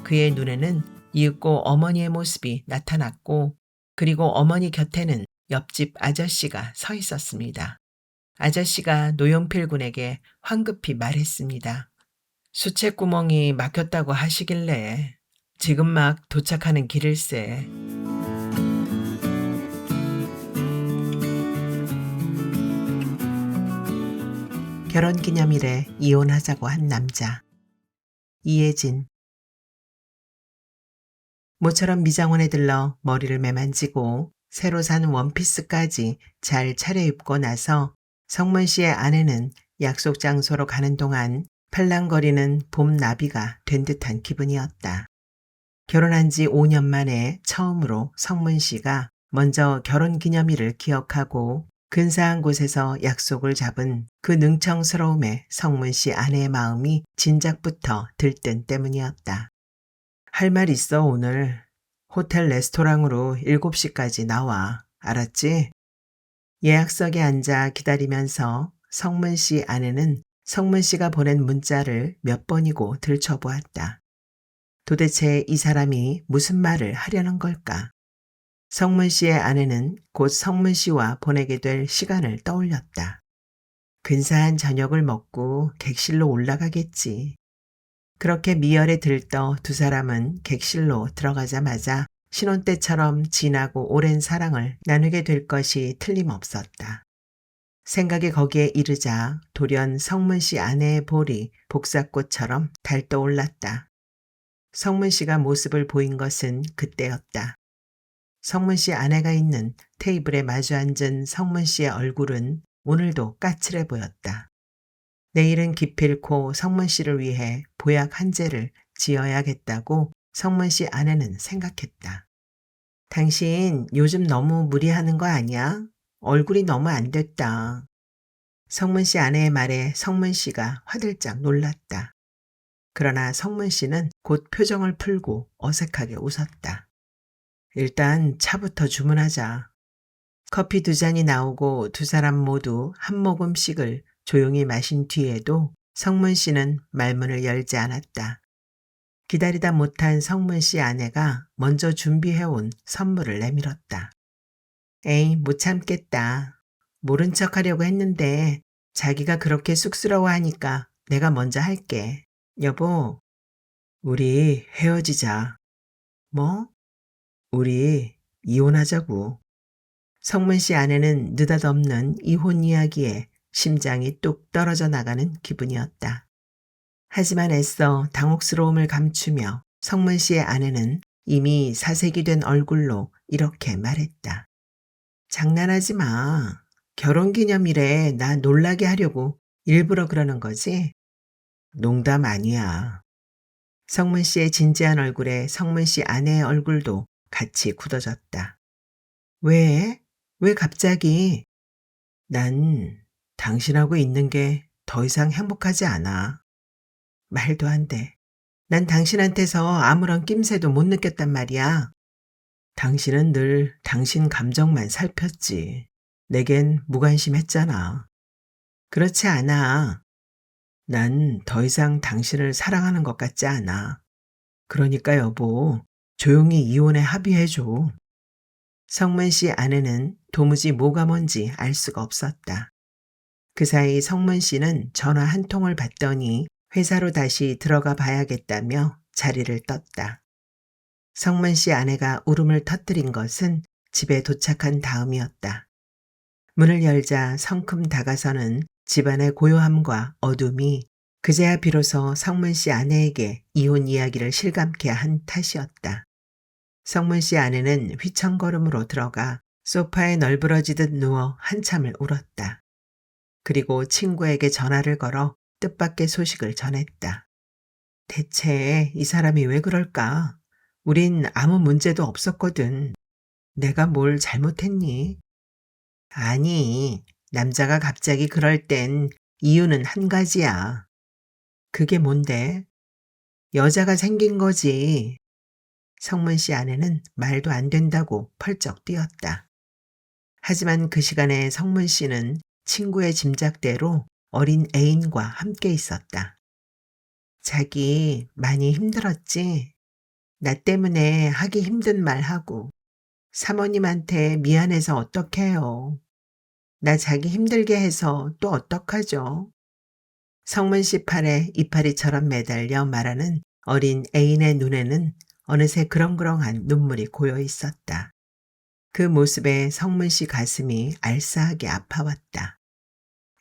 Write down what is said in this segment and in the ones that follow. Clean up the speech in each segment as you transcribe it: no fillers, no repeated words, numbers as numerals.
그의 눈에는 이윽고 어머니의 모습이 나타났고 그리고 어머니 곁에는 옆집 아저씨가 서 있었습니다. 아저씨가 노용필 군에게 황급히 말했습니다. 수채구멍이 막혔다고 하시길래 지금 막 도착하는 길일세. 결혼기념일에 이혼하자고 한 남자. 이혜진. 모처럼 미장원에 들러 머리를 매만지고 새로 산 원피스까지 잘 차려입고 나서 성문 씨의 아내는 약속 장소로 가는 동안 팔랑거리는 봄 나비가 된 듯한 기분이었다. 결혼한 지 5년 만에 처음으로 성문 씨가 먼저 결혼기념일을 기억하고 근사한 곳에서 약속을 잡은 그 능청스러움에 성문 씨 아내의 마음이 진작부터 들뜬 때문이었다. 할 말 있어 오늘. 호텔 레스토랑으로 7시까지 나와. 알았지? 예약석에 앉아 기다리면서 성문 씨 아내는 성문 씨가 보낸 문자를 몇 번이고 들춰보았다. 도대체 이 사람이 무슨 말을 하려는 걸까? 성문 씨의 아내는 곧 성문 씨와 보내게 될 시간을 떠올렸다. 근사한 저녁을 먹고 객실로 올라가겠지. 그렇게 미열에 들떠 두 사람은 객실로 들어가자마자 신혼 때처럼 진하고 오랜 사랑을 나누게 될 것이 틀림없었다. 생각이 거기에 이르자 돌연 성문 씨 아내의 볼이 복사꽃처럼 달떠올랐다. 성문 씨가 모습을 보인 것은 그때였다. 성문 씨 아내가 있는 테이블에 마주 앉은 성문 씨의 얼굴은 오늘도 까칠해 보였다. 내일은 기필코 성문 씨를 위해 보약 한 재를 지어야겠다고 성문 씨 아내는 생각했다. 당신 요즘 너무 무리하는 거 아니야? 얼굴이 너무 안 됐다. 성문 씨 아내의 말에 성문 씨가 화들짝 놀랐다. 그러나 성문 씨는 곧 표정을 풀고 어색하게 웃었다. 일단 차부터 주문하자. 커피 2잔이 나오고 두 사람 모두 한 모금씩을 조용히 마신 뒤에도 성문 씨는 말문을 열지 않았다. 기다리다 못한 성문 씨 아내가 먼저 준비해온 선물을 내밀었다. 에이, 못 참겠다. 모른 척하려고 했는데 자기가 그렇게 쑥스러워하니까 내가 먼저 할게. 여보, 우리 헤어지자. 뭐? 우리 이혼하자고. 성문 씨 아내는 느닷없는 이혼 이야기에 심장이 뚝 떨어져 나가는 기분이었다. 하지만 애써 당혹스러움을 감추며 성문 씨의 아내는 이미 사색이 된 얼굴로 이렇게 말했다. 장난하지 마. 결혼기념일에 나 놀라게 하려고 일부러 그러는 거지? 농담 아니야. 성문 씨의 진지한 얼굴에 성문 씨 아내의 얼굴도 같이 굳어졌다. 왜? 왜 갑자기? 난 당신하고 있는 게 더 이상 행복하지 않아. 말도 안 돼. 난 당신한테서 아무런 낌새도 못 느꼈단 말이야. 당신은 늘 당신 감정만 살폈지. 내겐 무관심했잖아. 그렇지 않아. 난 더 이상 당신을 사랑하는 것 같지 않아. 그러니까 여보, 조용히 이혼에 합의해줘. 성문 씨 아내는 도무지 뭐가 뭔지 알 수가 없었다. 그 사이 성문 씨는 전화 한 통을 받더니 회사로 다시 들어가 봐야겠다며 자리를 떴다. 성문 씨 아내가 울음을 터뜨린 것은 집에 도착한 다음이었다. 문을 열자 성큼 다가서는 집안의 고요함과 어둠이 그제야 비로소 성문 씨 아내에게 이혼 이야기를 실감케 한 탓이었다. 성문 씨 아내는 휘청걸음으로 들어가 소파에 널브러지듯 누워 한참을 울었다. 그리고 친구에게 전화를 걸어 뜻밖의 소식을 전했다. 대체 이 사람이 왜 그럴까? 우린 아무 문제도 없었거든. 내가 뭘 잘못했니? 아니, 남자가 갑자기 그럴 땐 이유는 한 가지야. 그게 뭔데? 여자가 생긴 거지. 성문 씨 아내는 말도 안 된다고 펄쩍 뛰었다. 하지만 그 시간에 성문 씨는 친구의 짐작대로 어린 애인과 함께 있었다. 자기 많이 힘들었지? 나 때문에 하기 힘든 말 하고 사모님한테 미안해서 어떡해요. 나 자기 힘들게 해서 또 어떡하죠? 성문 씨 팔에 이파리처럼 매달려 말하는 어린 애인의 눈에는 어느새 그렁그렁한 눈물이 고여 있었다. 그 모습에 성문 씨 가슴이 알싸하게 아파왔다.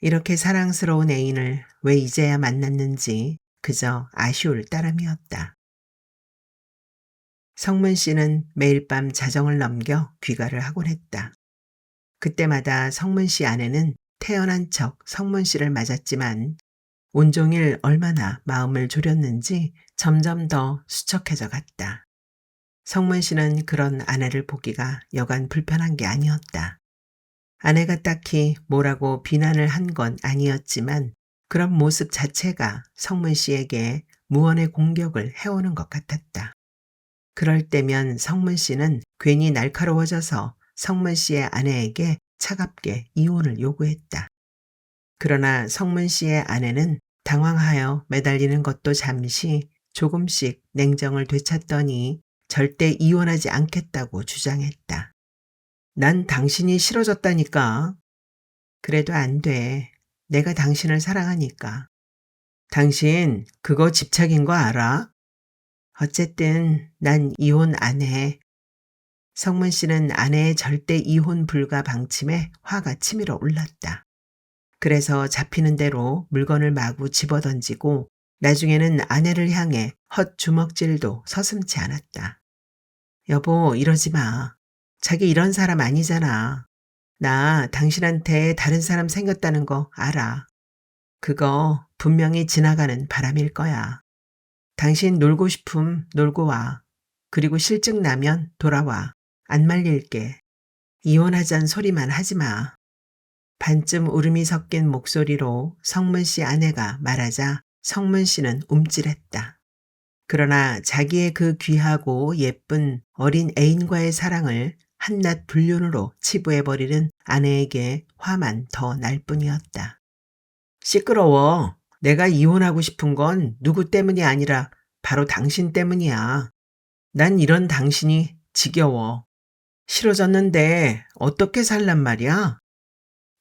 이렇게 사랑스러운 애인을 왜 이제야 만났는지 그저 아쉬울 따름이었다. 성문 씨는 매일 밤 자정을 넘겨 귀가를 하곤 했다. 그때마다 성문 씨 아내는 태연한 척 성문 씨를 맞았지만 온종일 얼마나 마음을 졸였는지 점점 더 수척해져 갔다. 성문 씨는 그런 아내를 보기가 여간 불편한 게 아니었다. 아내가 딱히 뭐라고 비난을 한 건 아니었지만 그런 모습 자체가 성문 씨에게 무언의 공격을 해오는 것 같았다. 그럴 때면 성문 씨는 괜히 날카로워져서 성문 씨의 아내에게 차갑게 이혼을 요구했다. 그러나 성문 씨의 아내는 당황하여 매달리는 것도 잠시 조금씩 냉정을 되찾더니 절대 이혼하지 않겠다고 주장했다. 난 당신이 싫어졌다니까. 그래도 안 돼. 내가 당신을 사랑하니까. 당신 그거 집착인 거 알아? 어쨌든 난 이혼 안 해. 성문 씨는 아내의 절대 이혼 불가 방침에 화가 치밀어 올랐다. 그래서 잡히는 대로 물건을 마구 집어던지고 나중에는 아내를 향해 헛주먹질도 서슴지 않았다. 여보, 이러지 마. 자기 이런 사람 아니잖아. 나 당신한테 다른 사람 생겼다는 거 알아. 그거 분명히 지나가는 바람일 거야. 당신 놀고 싶음 놀고 와. 그리고 실증 나면 돌아와. 안 말릴게. 이혼하잔 소리만 하지 마. 반쯤 울음이 섞인 목소리로 성문 씨 아내가 말하자 성문 씨는 움찔했다. 그러나 자기의 그 귀하고 예쁜 어린 애인과의 사랑을 한낱 불륜으로 치부해버리는 아내에게 화만 더 날 뿐이었다. 시끄러워. 내가 이혼하고 싶은 건 누구 때문이 아니라 바로 당신 때문이야. 난 이런 당신이 지겨워. 싫어졌는데 어떻게 살란 말이야?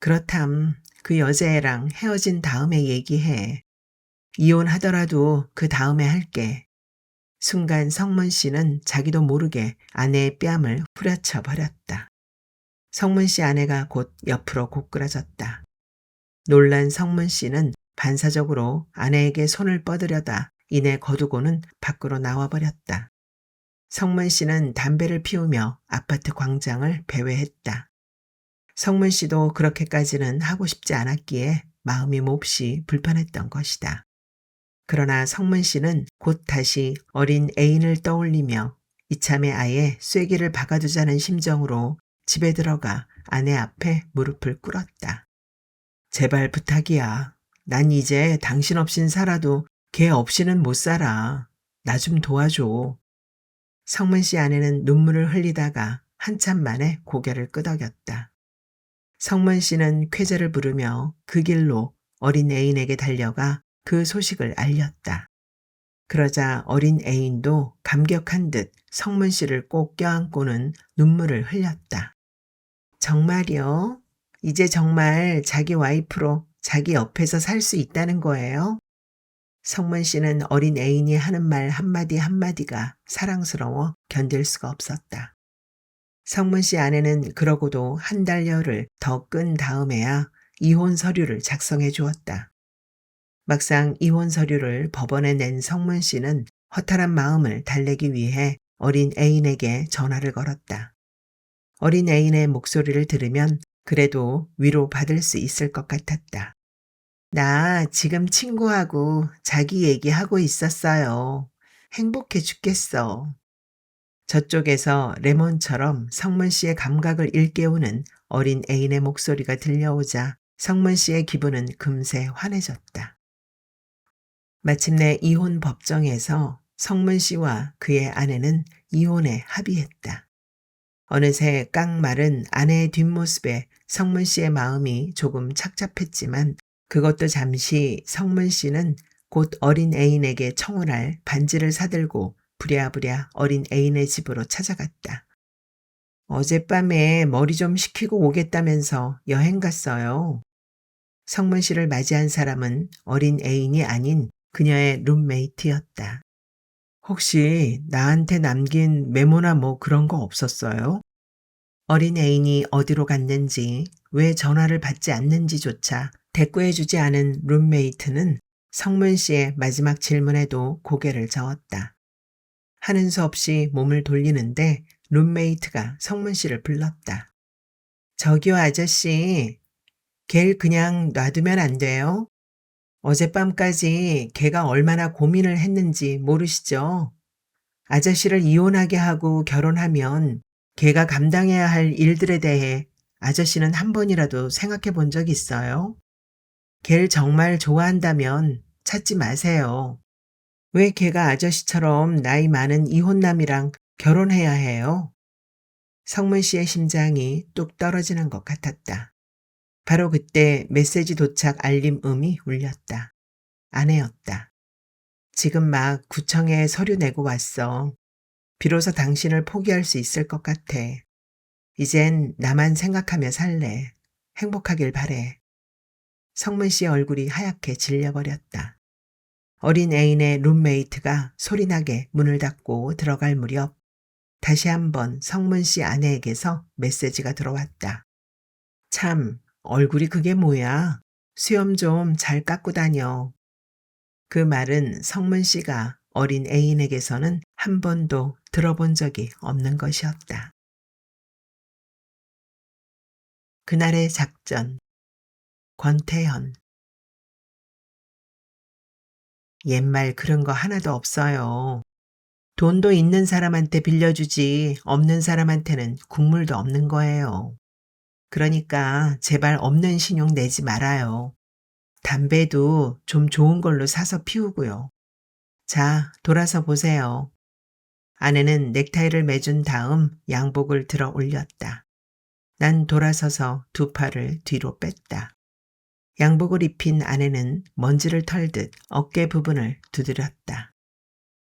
그렇담. 그 여자애랑 헤어진 다음에 얘기해. 이혼하더라도 그 다음에 할게. 순간 성문 씨는 자기도 모르게 아내의 뺨을 후려쳐 버렸다. 성문 씨 아내가 곧 옆으로 고꾸라졌다. 놀란 성문 씨는 반사적으로 아내에게 손을 뻗으려다 이내 거두고는 밖으로 나와버렸다. 성문 씨는 담배를 피우며 아파트 광장을 배회했다. 성문 씨도 그렇게까지는 하고 싶지 않았기에 마음이 몹시 불편했던 것이다. 그러나 성문 씨는 곧 다시 어린 애인을 떠올리며 이참에 아예 쐐기를 박아두자는 심정으로 집에 들어가 아내 앞에 무릎을 꿇었다. 제발 부탁이야. 난 이제 당신 없인 살아도 걔 없이는 못 살아. 나 좀 도와줘. 성문 씨 아내는 눈물을 흘리다가 한참 만에 고개를 끄덕였다. 성문 씨는 쾌재를 부르며 그 길로 어린 애인에게 달려가 그 소식을 알렸다. 그러자 어린 애인도 감격한 듯 성문 씨를 꼭 껴안고는 눈물을 흘렸다. 정말요? 이제 정말 자기 와이프로 자기 옆에서 살 수 있다는 거예요? 성문 씨는 어린 애인이 하는 말 한마디 한마디가 사랑스러워 견딜 수가 없었다. 성문 씨 아내는 그러고도 한 달여를 더 끈 다음에야 이혼 서류를 작성해 주었다. 막상 이혼 서류를 법원에 낸 성문 씨는 허탈한 마음을 달래기 위해 어린 애인에게 전화를 걸었다. 어린 애인의 목소리를 들으면 그래도 위로받을 수 있을 것 같았다. 나 지금 친구하고 자기 얘기하고 있었어요. 행복해 죽겠어. 저쪽에서 레몬처럼 성문 씨의 감각을 일깨우는 어린 애인의 목소리가 들려오자 성문 씨의 기분은 금세 환해졌다. 마침내 이혼 법정에서 성문 씨와 그의 아내는 이혼에 합의했다. 어느새 깡마른 아내의 뒷모습에 성문 씨의 마음이 조금 착잡했지만 그것도 잠시 성문 씨는 곧 어린 애인에게 청혼할 반지를 사들고 부랴부랴 어린 애인의 집으로 찾아갔다. 어젯밤에 머리 좀 식히고 오겠다면서 여행 갔어요. 성문 씨를 맞이한 사람은 어린 애인이 아닌 그녀의 룸메이트였다. 혹시 나한테 남긴 메모나 뭐 그런 거 없었어요? 어린 애인이 어디로 갔는지, 왜 전화를 받지 않는지조차 대꾸해주지 않은 룸메이트는 성문 씨의 마지막 질문에도 고개를 저었다. 하는 수 없이 몸을 돌리는데 룸메이트가 성문 씨를 불렀다. 저기요 아저씨, 걔를 그냥 놔두면 안 돼요? 어젯밤까지 걔가 얼마나 고민을 했는지 모르시죠? 아저씨를 이혼하게 하고 결혼하면 걔가 감당해야 할 일들에 대해 아저씨는 한 번이라도 생각해 본 적 있어요? 걔를 정말 좋아한다면 찾지 마세요. 왜 걔가 아저씨처럼 나이 많은 이혼남이랑 결혼해야 해요? 성문 씨의 심장이 뚝 떨어지는 것 같았다. 바로 그때 메시지 도착 알림 음이 울렸다. 아내였다. 지금 막 구청에 서류 내고 왔어. 비로소 당신을 포기할 수 있을 것 같아. 이젠 나만 생각하며 살래. 행복하길 바래. 성문 씨의 얼굴이 하얗게 질려버렸다. 어린 애인의 룸메이트가 소리나게 문을 닫고 들어갈 무렵 다시 한번 성문 씨 아내에게서 메시지가 들어왔다. 참, 얼굴이 그게 뭐야? 수염 좀 잘 깎고 다녀. 그 말은 성문 씨가 어린 애인에게서는 한 번도 들어본 적이 없는 것이었다. 그날의 작전. 권태현. 옛말 그런 거 하나도 없어요. 돈도 있는 사람한테 빌려주지 없는 사람한테는 국물도 없는 거예요. 그러니까 제발 없는 신용 내지 말아요. 담배도 좀 좋은 걸로 사서 피우고요. 자, 돌아서 보세요. 아내는 넥타이를 매준 다음 양복을 들어 올렸다. 난 돌아서서 두 팔을 뒤로 뺐다. 양복을 입힌 아내는 먼지를 털듯 어깨 부분을 두드렸다.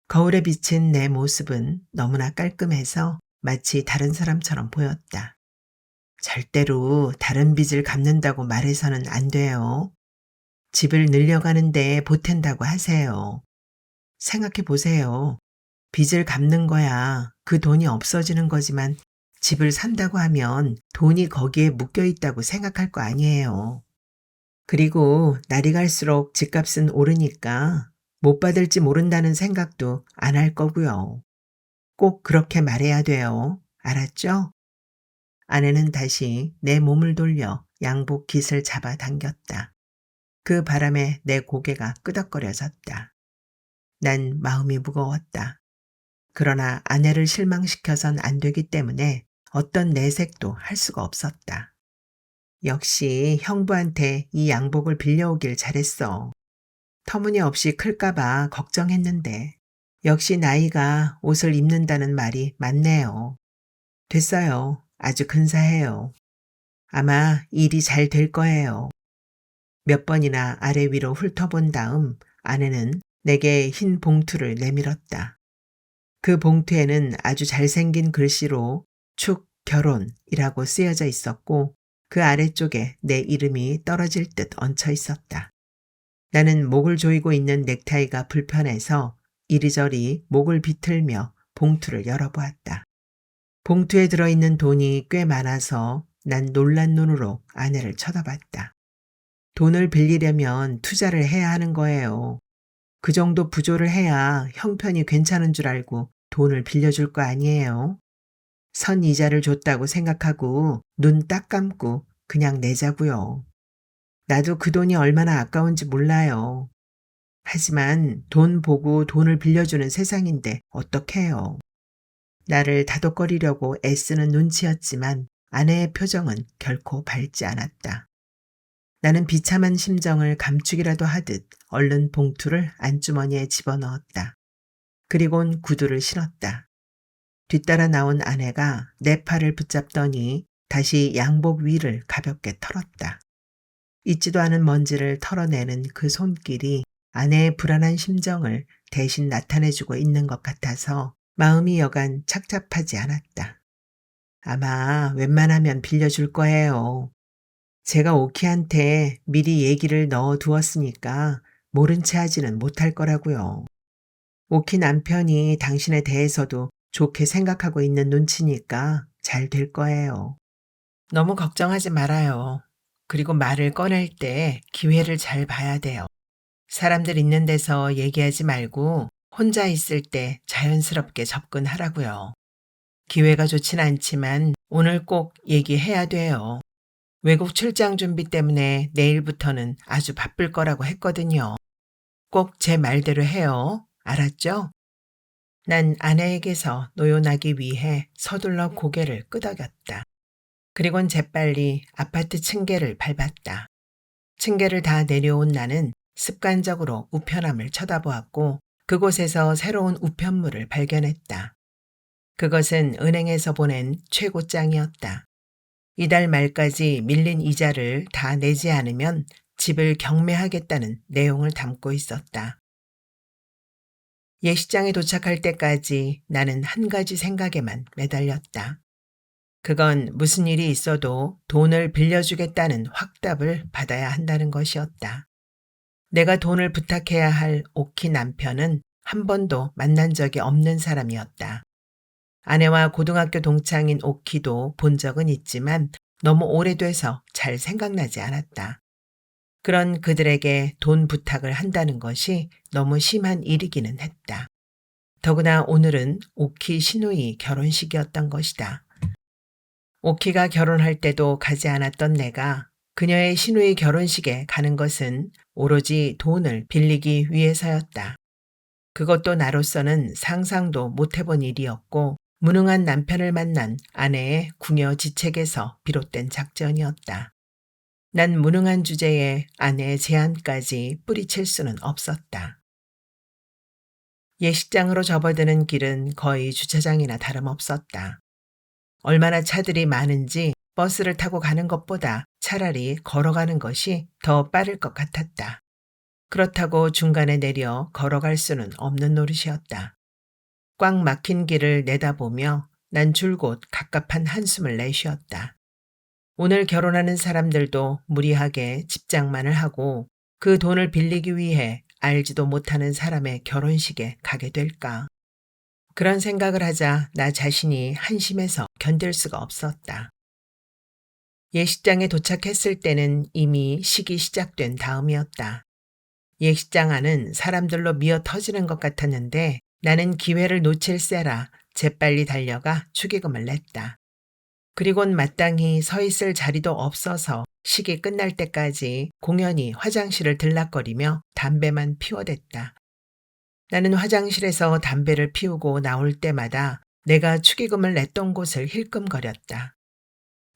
거울에 비친 내 모습은 너무나 깔끔해서 마치 다른 사람처럼 보였다. 절대로 다른 빚을 갚는다고 말해서는 안 돼요. 집을 늘려가는데 보탠다고 하세요. 생각해 보세요. 빚을 갚는 거야 그 돈이 없어지는 거지만 집을 산다고 하면 돈이 거기에 묶여 있다고 생각할 거 아니에요. 그리고 날이 갈수록 집값은 오르니까 못 받을지 모른다는 생각도 안 할 거고요. 꼭 그렇게 말해야 돼요. 알았죠? 아내는 다시 내 몸을 돌려 양복 깃을 잡아 당겼다. 그 바람에 내 고개가 끄덕거려졌다. 난 마음이 무거웠다. 그러나 아내를 실망시켜선 안 되기 때문에 어떤 내색도 할 수가 없었다. 역시 형부한테 이 양복을 빌려오길 잘했어. 터무니없이 클까봐 걱정했는데 역시 나이가 옷을 입는다는 말이 맞네요. 됐어요. 아주 근사해요. 아마 일이 잘 될 거예요. 몇 번이나 아래 위로 훑어본 다음 아내는 내게 흰 봉투를 내밀었다. 그 봉투에는 아주 잘생긴 글씨로 축 결혼이라고 쓰여져 있었고 그 아래쪽에 내 이름이 떨어질 듯 얹혀 있었다. 나는 목을 조이고 있는 넥타이가 불편해서 이리저리 목을 비틀며 봉투를 열어보았다. 봉투에 들어있는 돈이 꽤 많아서 난 놀란 눈으로 아내를 쳐다봤다. 돈을 빌리려면 투자를 해야 하는 거예요. 그 정도 부조를 해야 형편이 괜찮은 줄 알고 돈을 빌려줄 거 아니에요. 선 이자를 줬다고 생각하고 눈 딱 감고 그냥 내자고요. 나도 그 돈이 얼마나 아까운지 몰라요. 하지만 돈 보고 돈을 빌려주는 세상인데 어떡해요. 나를 다독거리려고 애쓰는 눈치였지만 아내의 표정은 결코 밝지 않았다. 나는 비참한 심정을 감추기라도 하듯 얼른 봉투를 안주머니에 집어넣었다. 그리곤 구두를 신었다. 뒤따라 나온 아내가 내 팔을 붙잡더니 다시 양복 위를 가볍게 털었다. 잊지도 않은 먼지를 털어내는 그 손길이 아내의 불안한 심정을 대신 나타내주고 있는 것 같아서 마음이 여간 착잡하지 않았다. 아마 웬만하면 빌려줄 거예요. 제가 오키한테 미리 얘기를 넣어 두었으니까 모른 체 하지는 못할 거라고요. 오키 남편이 당신에 대해서도 좋게 생각하고 있는 눈치니까 잘 될 거예요. 너무 걱정하지 말아요. 그리고 말을 꺼낼 때 기회를 잘 봐야 돼요. 사람들 있는 데서 얘기하지 말고 혼자 있을 때 자연스럽게 접근하라고요. 기회가 좋진 않지만 오늘 꼭 얘기해야 돼요. 외국 출장 준비 때문에 내일부터는 아주 바쁠 거라고 했거든요. 꼭 제 말대로 해요. 알았죠? 난 아내에게서 노연하기 위해 서둘러 고개를 끄덕였다. 그리곤 재빨리 아파트 층계를 밟았다. 층계를 다 내려온 나는 습관적으로 우편함을 쳐다보았고 그곳에서 새로운 우편물을 발견했다. 그것은 은행에서 보낸 최고장이었다. 이달 말까지 밀린 이자를 다 내지 않으면 집을 경매하겠다는 내용을 담고 있었다. 예식장에 도착할 때까지 나는 한 가지 생각에만 매달렸다. 그건 무슨 일이 있어도 돈을 빌려주겠다는 확답을 받아야 한다는 것이었다. 내가 돈을 부탁해야 할 오키 남편은 한 번도 만난 적이 없는 사람이었다. 아내와 고등학교 동창인 오키도 본 적은 있지만 너무 오래돼서 잘 생각나지 않았다. 그런 그들에게 돈 부탁을 한다는 것이 너무 심한 일이기는 했다. 더구나 오늘은 오키 시누이 결혼식이었던 것이다. 오키가 결혼할 때도 가지 않았던 내가 그녀의 시누이 결혼식에 가는 것은 오로지 돈을 빌리기 위해서였다. 그것도 나로서는 상상도 못해본 일이었고 무능한 남편을 만난 아내의 궁여지책에서 비롯된 작전이었다. 난 무능한 주제에 아내의 제안까지 뿌리칠 수는 없었다. 예식장으로 접어드는 길은 거의 주차장이나 다름없었다. 얼마나 차들이 많은지 버스를 타고 가는 것보다 차라리 걸어가는 것이 더 빠를 것 같았다. 그렇다고 중간에 내려 걸어갈 수는 없는 노릇이었다. 꽉 막힌 길을 내다보며 난 줄곧 갑갑한 한숨을 내쉬었다. 오늘 결혼하는 사람들도 무리하게 집장만을 하고 그 돈을 빌리기 위해 알지도 못하는 사람의 결혼식에 가게 될까. 그런 생각을 하자 나 자신이 한심해서 견딜 수가 없었다. 예식장에 도착했을 때는 이미 식이 시작된 다음이었다. 예식장 안은 사람들로 미어 터지는 것 같았는데 나는 기회를 놓칠세라 재빨리 달려가 축의금을 냈다. 그리곤 마땅히 서 있을 자리도 없어서 식이 끝날 때까지 공연히 화장실을 들락거리며 담배만 피워댔다. 나는 화장실에서 담배를 피우고 나올 때마다 내가 축의금을 냈던 곳을 힐끔거렸다.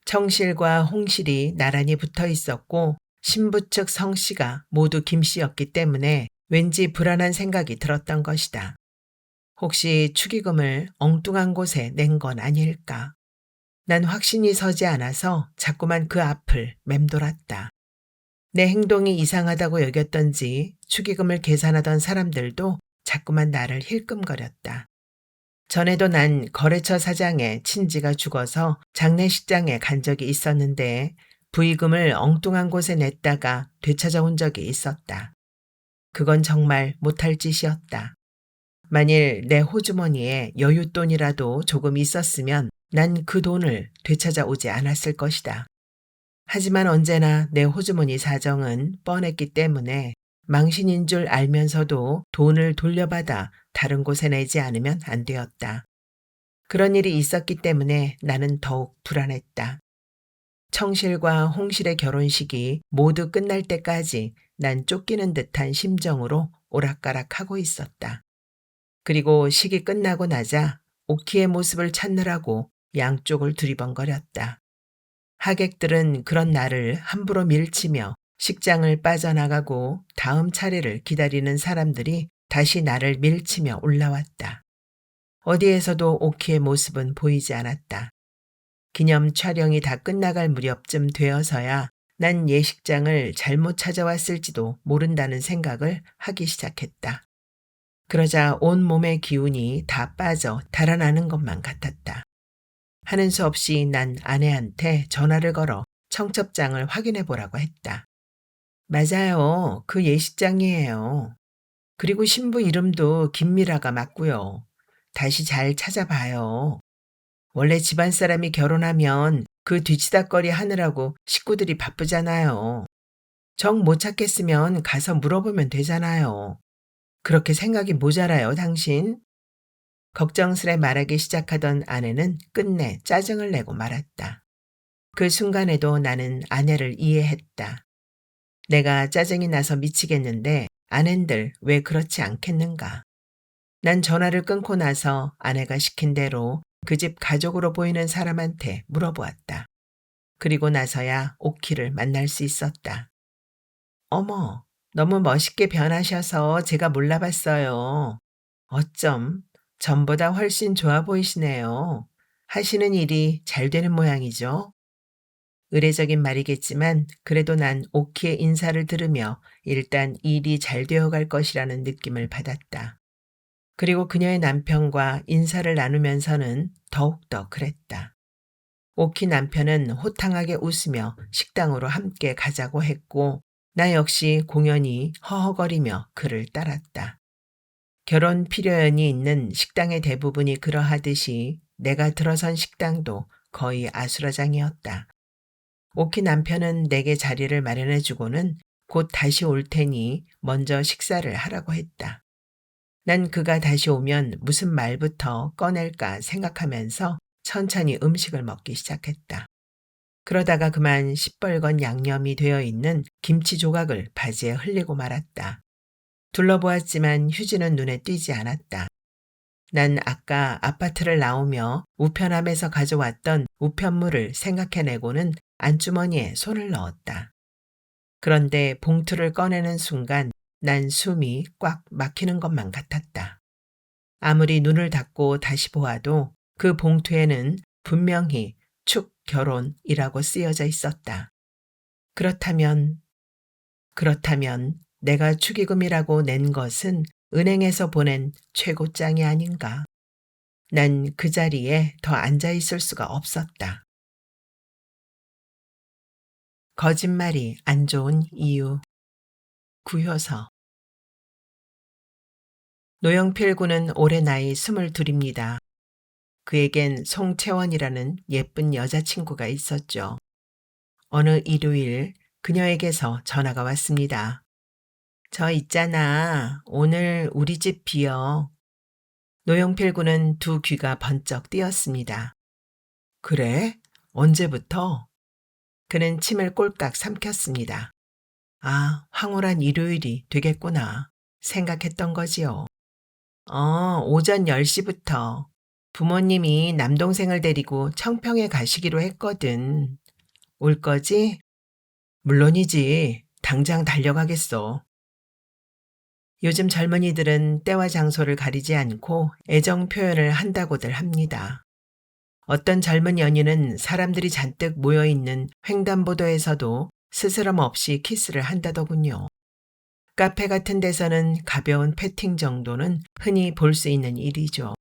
청실과 홍실이 나란히 붙어 있었고 신부 측 성씨가 모두 김씨였기 때문에 왠지 불안한 생각이 들었던 것이다. 혹시 축의금을 엉뚱한 곳에 낸 건 아닐까? 난 확신이 서지 않아서 자꾸만 그 앞을 맴돌았다. 내 행동이 이상하다고 여겼던지 축의금을 계산하던 사람들도 자꾸만 나를 힐끔거렸다. 전에도 난 거래처 사장의 친지가 죽어서 장례식장에 간 적이 있었는데 부의금을 엉뚱한 곳에 냈다가 되찾아온 적이 있었다. 그건 정말 못할 짓이었다. 만일 내 호주머니에 여윳돈이라도 조금 있었으면 난 그 돈을 되찾아오지 않았을 것이다. 하지만 언제나 내 호주머니 사정은 뻔했기 때문에 망신인 줄 알면서도 돈을 돌려받아 다른 곳에 내지 않으면 안 되었다. 그런 일이 있었기 때문에 나는 더욱 불안했다. 청실과 홍실의 결혼식이 모두 끝날 때까지 난 쫓기는 듯한 심정으로 오락가락하고 있었다. 그리고 식이 끝나고 나자 오키의 모습을 찾느라고 양쪽을 두리번거렸다. 하객들은 그런 나를 함부로 밀치며 식장을 빠져나가고 다음 차례를 기다리는 사람들이 다시 나를 밀치며 올라왔다. 어디에서도 오키의 모습은 보이지 않았다. 기념 촬영이 다 끝나갈 무렵쯤 되어서야 난 예식장을 잘못 찾아왔을지도 모른다는 생각을 하기 시작했다. 그러자 온몸의 기운이 다 빠져 달아나는 것만 같았다. 하는 수 없이 난 아내한테 전화를 걸어 청첩장을 확인해 보라고 했다. 맞아요. 그 예식장이에요. 그리고 신부 이름도 김미라가 맞고요. 다시 잘 찾아봐요. 원래 집안 사람이 결혼하면 그 뒤치다꺼리 하느라고 식구들이 바쁘잖아요. 정 못 찾겠으면 가서 물어보면 되잖아요. 그렇게 생각이 모자라요, 당신? 걱정스레 말하기 시작하던 아내는 끝내 짜증을 내고 말았다. 그 순간에도 나는 아내를 이해했다. 내가 짜증이 나서 미치겠는데 아낸들 왜 그렇지 않겠는가. 난 전화를 끊고 나서 아내가 시킨 대로 그 집 가족으로 보이는 사람한테 물어보았다. 그리고 나서야 오키를 만날 수 있었다. 어머, 너무 멋있게 변하셔서 제가 몰라봤어요. 어쩜 전보다 훨씬 좋아 보이시네요. 하시는 일이 잘 되는 모양이죠? 의례적인 말이겠지만 그래도 난 오키의 인사를 들으며 일단 일이 잘 되어갈 것이라는 느낌을 받았다. 그리고 그녀의 남편과 인사를 나누면서는 더욱더 그랬다. 오키 남편은 호탕하게 웃으며 식당으로 함께 가자고 했고 나 역시 공연히 허허거리며 그를 따랐다. 결혼 필요연이 있는 식당의 대부분이 그러하듯이 내가 들어선 식당도 거의 아수라장이었다. 오키 남편은 내게 자리를 마련해주고는 곧 다시 올 테니 먼저 식사를 하라고 했다. 난 그가 다시 오면 무슨 말부터 꺼낼까 생각하면서 천천히 음식을 먹기 시작했다. 그러다가 그만 시뻘건 양념이 되어 있는 김치 조각을 바지에 흘리고 말았다. 둘러보았지만 휴지는 눈에 띄지 않았다. 난 아까 아파트를 나오며 우편함에서 가져왔던 우편물을 생각해내고는 안주머니에 손을 넣었다. 그런데 봉투를 꺼내는 순간 난 숨이 꽉 막히는 것만 같았다. 아무리 눈을 닫고 다시 보아도 그 봉투에는 분명히 축 결혼이라고 쓰여져 있었다. 그렇다면 내가 축의금이라고 낸 것은 은행에서 보낸 최고장이 아닌가. 난 그 자리에 더 앉아 있을 수가 없었다. 거짓말이 안 좋은 이유. 구효서. 노영필 군은 올해 나이 22입니다. 그에겐 송채원이라는 예쁜 여자친구가 있었죠. 어느 일요일 그녀에게서 전화가 왔습니다. 저 있잖아. 오늘 우리 집 비어. 노영필 군은 두 귀가 번쩍 뜨였습니다. 그래? 언제부터? 그는 침을 꼴깍 삼켰습니다. 아, 황홀한 일요일이 되겠구나 생각했던 거지요. 오전 10시부터 부모님이 남동생을 데리고 청평에 가시기로 했거든. 올 거지? 물론이지. 당장 달려가겠어. 요즘 젊은이들은 때와 장소를 가리지 않고 애정 표현을 한다고들 합니다. 어떤 젊은 연인은 사람들이 잔뜩 모여있는 횡단보도에서도 스스럼 없이 키스를 한다더군요. 카페 같은 데서는 가벼운 패팅 정도는 흔히 볼 수 있는 일이죠.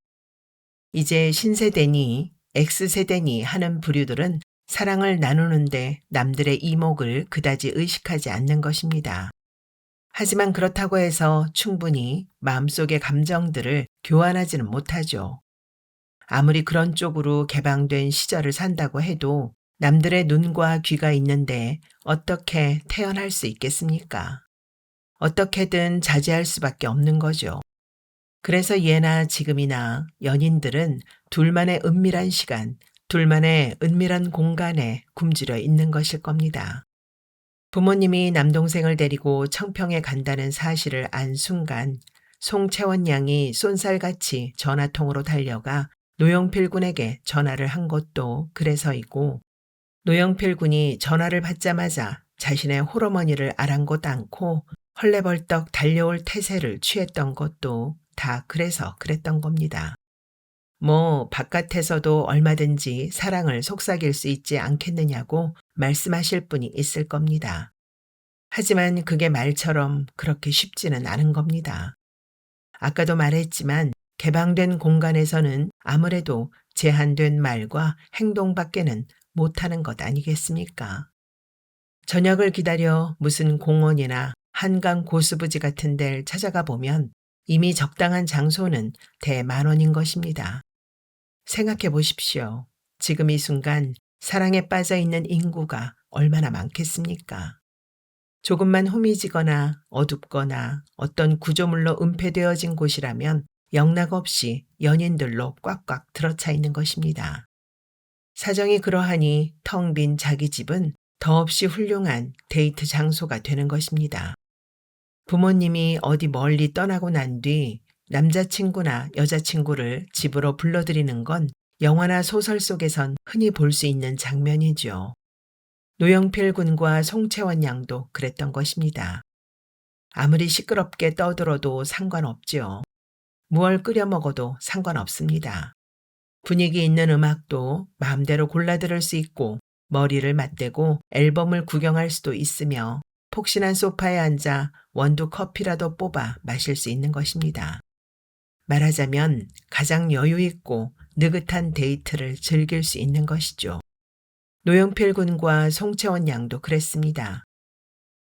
이제 신세대니 X세대니 하는 부류들은 사랑을 나누는데 남들의 이목을 그다지 의식하지 않는 것입니다. 하지만 그렇다고 해서 충분히 마음속의 감정들을 교환하지는 못하죠. 아무리 그런 쪽으로 개방된 시절을 산다고 해도 남들의 눈과 귀가 있는데 어떻게 태어날 수 있겠습니까? 어떻게든 자제할 수밖에 없는 거죠. 그래서 예나 지금이나 연인들은 둘만의 은밀한 시간, 둘만의 은밀한 공간에 굶주려 있는 것일 겁니다. 부모님이 남동생을 데리고 청평에 간다는 사실을 안 순간 송채원 양이 쏜살같이 전화통으로 달려가 노영필 군에게 전화를 한 것도 그래서이고, 노영필 군이 전화를 받자마자 자신의 홀어머니를 아랑곳 않고 헐레벌떡 달려올 태세를 취했던 것도 다 그래서 그랬던 겁니다. 바깥에서도 얼마든지 사랑을 속삭일 수 있지 않겠느냐고 말씀하실 분이 있을 겁니다. 하지만 그게 말처럼 그렇게 쉽지는 않은 겁니다. 아까도 말했지만 개방된 공간에서는 아무래도 제한된 말과 행동밖에는 못하는 것 아니겠습니까? 저녁을 기다려 무슨 공원이나 한강 고수부지 같은 데를 찾아가 보면 이미 적당한 장소는 대만원인 것입니다. 생각해 보십시오. 지금 이 순간 사랑에 빠져 있는 인구가 얼마나 많겠습니까? 조금만 후미지거나 어둡거나 어떤 구조물로 은폐되어진 곳이라면 영락없이 연인들로 꽉꽉 들어차 있는 것입니다. 사정이 그러하니 텅 빈 자기 집은 더없이 훌륭한 데이트 장소가 되는 것입니다. 부모님이 어디 멀리 떠나고 난 뒤 남자친구나 여자친구를 집으로 불러들이는 건 영화나 소설 속에선 흔히 볼 수 있는 장면이죠. 노영필 군과 송채원 양도 그랬던 것입니다. 아무리 시끄럽게 떠들어도 상관없지요. 무얼 끓여 먹어도 상관없습니다. 분위기 있는 음악도 마음대로 골라 들을 수 있고 머리를 맞대고 앨범을 구경할 수도 있으며 폭신한 소파에 앉아 원두 커피라도 뽑아 마실 수 있는 것입니다. 말하자면 가장 여유 있고 느긋한 데이트를 즐길 수 있는 것이죠. 노영필 군과 송채원 양도 그랬습니다.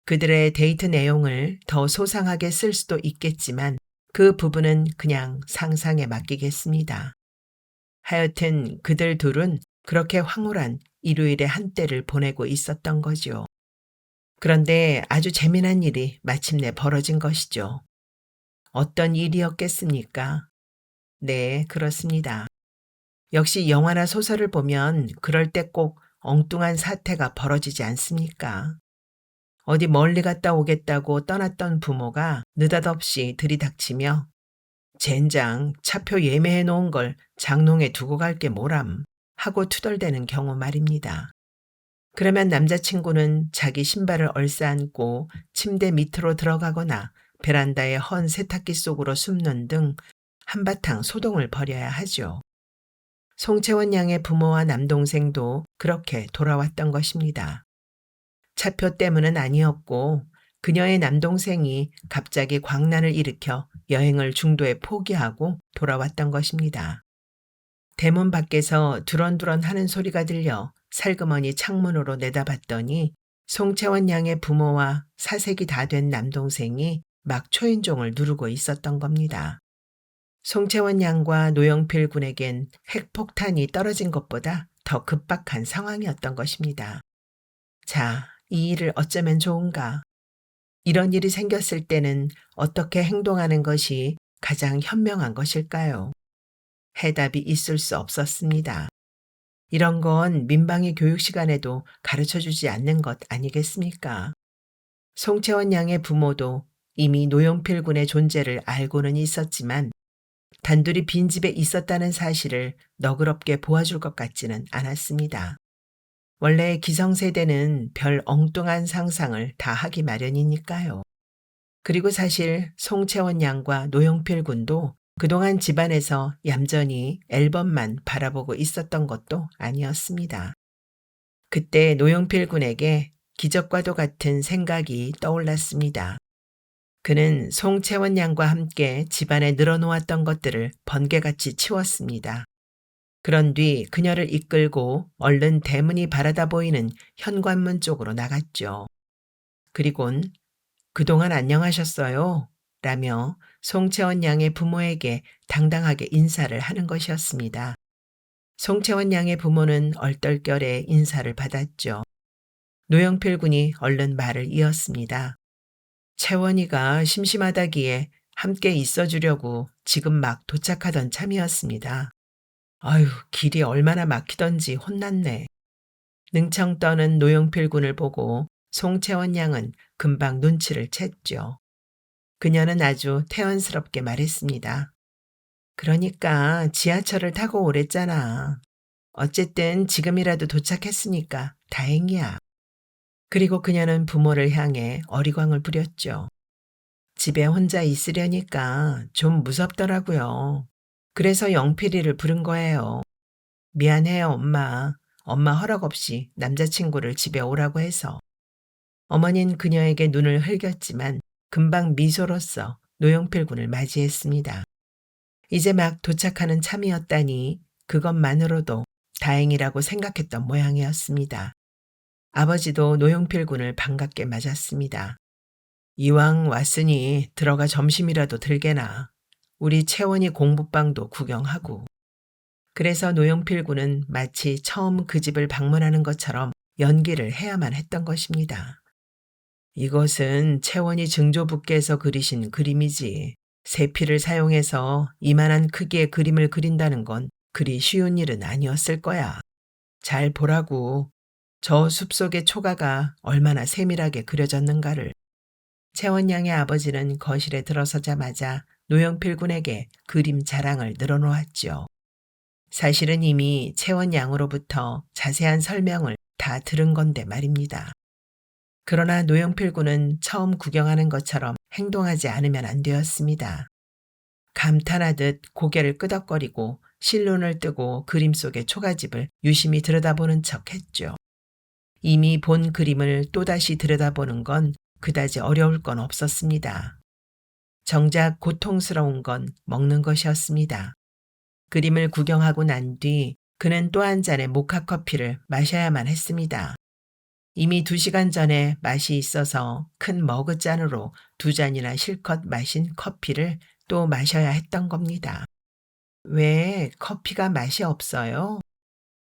그들의 데이트 내용을 더 소상하게 쓸 수도 있겠지만 그 부분은 그냥 상상에 맡기겠습니다. 하여튼 그들 둘은 그렇게 황홀한 일요일의 한때를 보내고 있었던 거죠. 그런데 아주 재미난 일이 마침내 벌어진 것이죠. 어떤 일이었겠습니까? 네, 그렇습니다. 역시 영화나 소설을 보면 그럴 때 꼭 엉뚱한 사태가 벌어지지 않습니까? 어디 멀리 갔다 오겠다고 떠났던 부모가 느닷없이 들이닥치며 젠장 차표 예매해 놓은 걸 장롱에 두고 갈 게 뭐람 하고 투덜대는 경우 말입니다. 그러면 남자친구는 자기 신발을 얼싸안고 침대 밑으로 들어가거나 베란다의 헌 세탁기 속으로 숨는 등 한바탕 소동을 벌여야 하죠. 송채원 양의 부모와 남동생도 그렇게 돌아왔던 것입니다. 차표 때문은 아니었고 그녀의 남동생이 갑자기 광난을 일으켜 여행을 중도에 포기하고 돌아왔던 것입니다. 대문 밖에서 두런두런 하는 소리가 들려 살그머니 창문으로 내다봤더니 송채원 양의 부모와 사색이 다 된 남동생이 막 초인종을 누르고 있었던 겁니다. 송채원 양과 노영필 군에겐 핵폭탄이 떨어진 것보다 더 급박한 상황이었던 것입니다. 자, 이 일을 어쩌면 좋은가? 이런 일이 생겼을 때는 어떻게 행동하는 것이 가장 현명한 것일까요? 해답이 있을 수 없었습니다. 이런 건 민방위 교육 시간에도 가르쳐 주지 않는 것 아니겠습니까? 송채원 양의 부모도 이미 노영필 군의 존재를 알고는 있었지만 단둘이 빈집에 있었다는 사실을 너그럽게 보아줄 것 같지는 않았습니다. 원래 기성세대는 별 엉뚱한 상상을 다 하기 마련이니까요. 그리고 사실 송채원 양과 노영필 군도 그동안 집안에서 얌전히 앨범만 바라보고 있었던 것도 아니었습니다. 그때 노영필 군에게 기적과도 같은 생각이 떠올랐습니다. 그는 송채원 양과 함께 집안에 늘어놓았던 것들을 번개같이 치웠습니다. 그런 뒤 그녀를 이끌고 얼른 대문이 바라다 보이는 현관문 쪽으로 나갔죠. 그리곤 그동안 안녕하셨어요? 라며 송채원 양의 부모에게 당당하게 인사를 하는 것이었습니다. 송채원 양의 부모는 얼떨결에 인사를 받았죠. 노영필 군이 얼른 말을 이었습니다. 채원이가 심심하다기에 함께 있어주려고 지금 막 도착하던 참이었습니다. 아유, 길이 얼마나 막히던지 혼났네. 능청 떠는 노영필 군을 보고 송채원 양은 금방 눈치를 챘죠. 그녀는 아주 태연스럽게 말했습니다. 그러니까 지하철을 타고 오랬잖아. 어쨌든 지금이라도 도착했으니까 다행이야. 그리고 그녀는 부모를 향해 어리광을 부렸죠. 집에 혼자 있으려니까 좀 무섭더라고요. 그래서 영필이를 부른 거예요. 미안해요, 엄마. 엄마 허락 없이 남자친구를 집에 오라고 해서. 어머닌 그녀에게 눈을 흘겼지만 금방 미소로써 노영필 군을 맞이했습니다. 이제 막 도착하는 참이었다니 그것만으로도 다행이라고 생각했던 모양이었습니다. 아버지도 노영필 군을 반갑게 맞았습니다. 이왕 왔으니 들어가 점심이라도 들게나. 우리 채원이 공부방도 구경하고. 그래서 노영필 군은 마치 처음 그 집을 방문하는 것처럼 연기를 해야만 했던 것입니다. 이것은 채원이 증조부께서 그리신 그림이지. 세필을 사용해서 이만한 크기의 그림을 그린다는 건 그리 쉬운 일은 아니었을 거야. 잘 보라고. 저 숲속의 초가가 얼마나 세밀하게 그려졌는가를. 채원 양의 아버지는 거실에 들어서자마자 노영필 군에게 그림 자랑을 늘어놓았죠. 사실은 이미 채원 양으로부터 자세한 설명을 다 들은 건데 말입니다. 그러나 노영필 군은 처음 구경하는 것처럼 행동하지 않으면 안 되었습니다. 감탄하듯 고개를 끄덕거리고 실눈을 뜨고 그림 속의 초가집을 유심히 들여다보는 척 했죠. 이미 본 그림을 또다시 들여다보는 건 그다지 어려울 건 없었습니다. 정작 고통스러운 건 먹는 것이었습니다. 그림을 구경하고 난 뒤 그는 또 한 잔의 모카 커피를 마셔야만 했습니다. 이미 2시간 전에 맛이 있어서 큰 머그잔으로 2잔이나 실컷 마신 커피를 또 마셔야 했던 겁니다. 왜 커피가 맛이 없어요?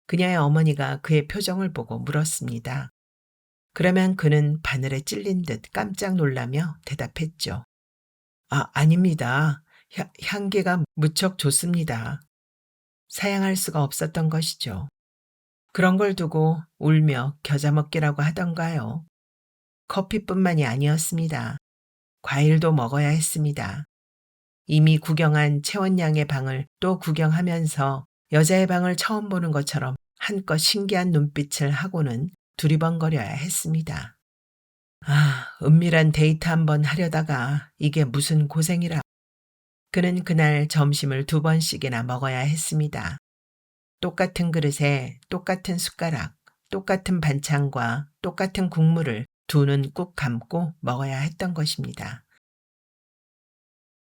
그녀의 어머니가 그의 표정을 보고 물었습니다. 그러면 그는 바늘에 찔린 듯 깜짝 놀라며 대답했죠. 아닙니다. 향기가 무척 좋습니다. 사양할 수가 없었던 것이죠. 그런 걸 두고 울며 겨자 먹기라고 하던가요. 커피뿐만이 아니었습니다. 과일도 먹어야 했습니다. 이미 구경한 채원 양의 방을 또 구경하면서 여자의 방을 처음 보는 것처럼 한껏 신기한 눈빛을 하고는 두리번거려야 했습니다. 은밀한 데이트 한번 하려다가 이게 무슨 고생이라. 그는 그날 점심을 2번씩이나 먹어야 했습니다. 똑같은 그릇에 똑같은 숟가락, 똑같은 반찬과 똑같은 국물을 두 눈 꾹 감고 먹어야 했던 것입니다.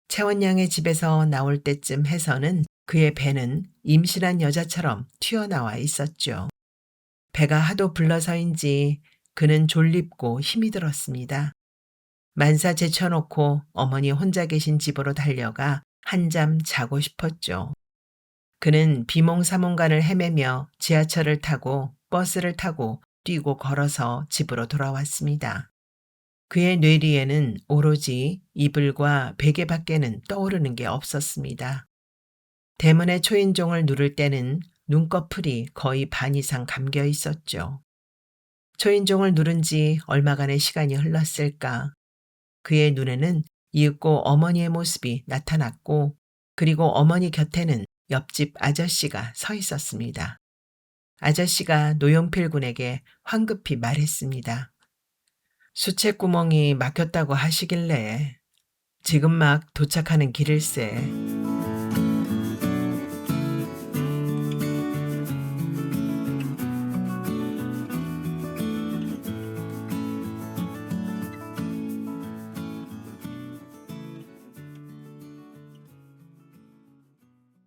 채원 양의 집에서 나올 때쯤 해서는 그의 배는 임신한 여자처럼 튀어나와 있었죠. 배가 하도 불러서인지 그는 졸립고 힘이 들었습니다. 만사 제쳐놓고 어머니 혼자 계신 집으로 달려가 한잠 자고 싶었죠. 그는 비몽사몽간을 헤매며 지하철을 타고 버스를 타고 뛰고 걸어서 집으로 돌아왔습니다. 그의 뇌리에는 오로지 이불과 베개밖에는 떠오르는 게 없었습니다. 대문의 초인종을 누를 때는 눈꺼풀이 거의 반 이상 감겨 있었죠. 초인종을 누른 지 얼마간의 시간이 흘렀을까. 그의 눈에는 이윽고 어머니의 모습이 나타났고 그리고 어머니 곁에는 옆집 아저씨가 서 있었습니다. 아저씨가 노영필 군에게 황급히 말했습니다. 수채구멍이 막혔다고 하시길래 지금 막 도착하는 길일세.